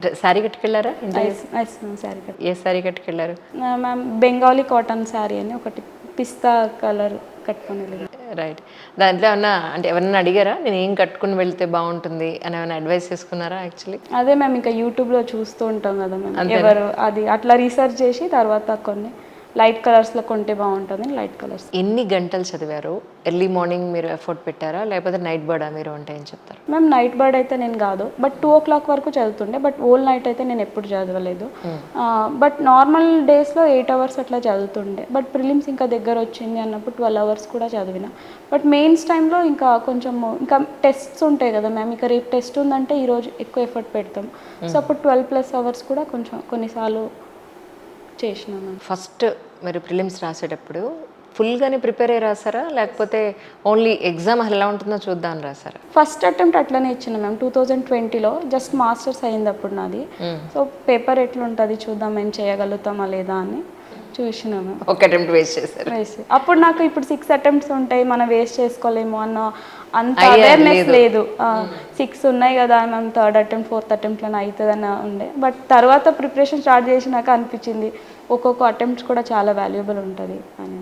Sari కట్టుకెళ్ళారా sari cut ఏ sari కట్టుకెళ్ళారు? Ma'am Bengali cotton sari అని ఒకటి పిస్తా colour కట్టుకొని వెళ్ళింది. రైట్. దాంట్లో ఏమన్నా అంటే ఎవరన్నా అడిగారా నేను ఏం కట్టుకుని వెళ్తే బాగుంటుంది అని ఏమైనా అడ్వైస్ చేసుకున్నారా యాక్చువల్లీ? అదే మేము ఇంకా యూట్యూబ్లో చూస్తూ ఉంటాం కదా మేము, ఎవరు అది అట్లా రీసెర్చ్ చేసి తర్వాత కొన్ని లైట్ కలర్స్లో కొంటే బాగుంటుంది, లైట్ కలర్స్. ఎన్ని గంటలు చదివారు? ఎర్లీ మార్నింగ్ మీరు ఎఫర్ట్ పెట్టారా లేకపోతే నైట్ బర్డా మీరు అంటే ఏం చెప్తారు? మ్యామ్ నైట్ బర్డ్ అయితే నేను కాదు, బట్ 2 o'clock వరకు చదువుతుండే, బట్ ఓల్ నైట్ అయితే నేను ఎప్పుడు చదవలేదు. బట్ నార్మల్ డేస్లో 8 hours అట్లా చదువుతుండే, బట్ ప్రిలిమ్స్ ఇంకా దగ్గర వచ్చింది అన్నప్పుడు 12 hours కూడా చదివిన. బట్ మెయిన్స్ టైంలో ఇంకా కొంచెం ఇంకా టెస్ట్స్ ఉంటాయి కదా మ్యామ్, ఇంకా రేపు టెస్ట్ ఉందంటే ఈరోజు ఎక్కువ ఎఫర్ట్ పెడతాం. సో అప్పుడు 12+ hours కూడా కొంచెం కొన్నిసార్లు చేసినాను. ఫస్ట్ మీరు ప్రిలిమ్స్ రాసేటప్పుడు ఫుల్గానే ప్రిపేర్ అయ్యి రాసారా లేకపోతే ఓన్లీ ఎగ్జామ్ ఎలా ఉంటుందో చూద్దాం అని రాసారా? ఫస్ట్ అటెంప్ట్ అట్లనే ఇచ్చిన మ్యామ్, 2020లో జస్ట్ మాస్టర్స్ అయింది అప్పుడు నాది. సో పేపర్ ఎట్లుంటుంది చూద్దాం మేము చేయగలుగుతామా లేదా అని చూసినాము. ఒక అటెంప్ట్ వేస్ట్ చేశారు. అప్పుడు నాకు ఇప్పుడు 6 attempts ఉంటాయి మనం వేస్ట్ చేసుకోలేము అన్న అంత అవేర్నెస్ లేదు. 6 ఉన్నాయి కదా మ్యామ్, 3rd attempt 4th attemptలో అవుతుందని ఉండే. బట్ తర్వాత ప్రిపరేషన్ స్టార్ట్ చేసినాక అనిపించింది ఒక్కొక్క అటెంప్ట్స్ కూడా చాలా వాల్యుబుల్ ఉంటుంది అని.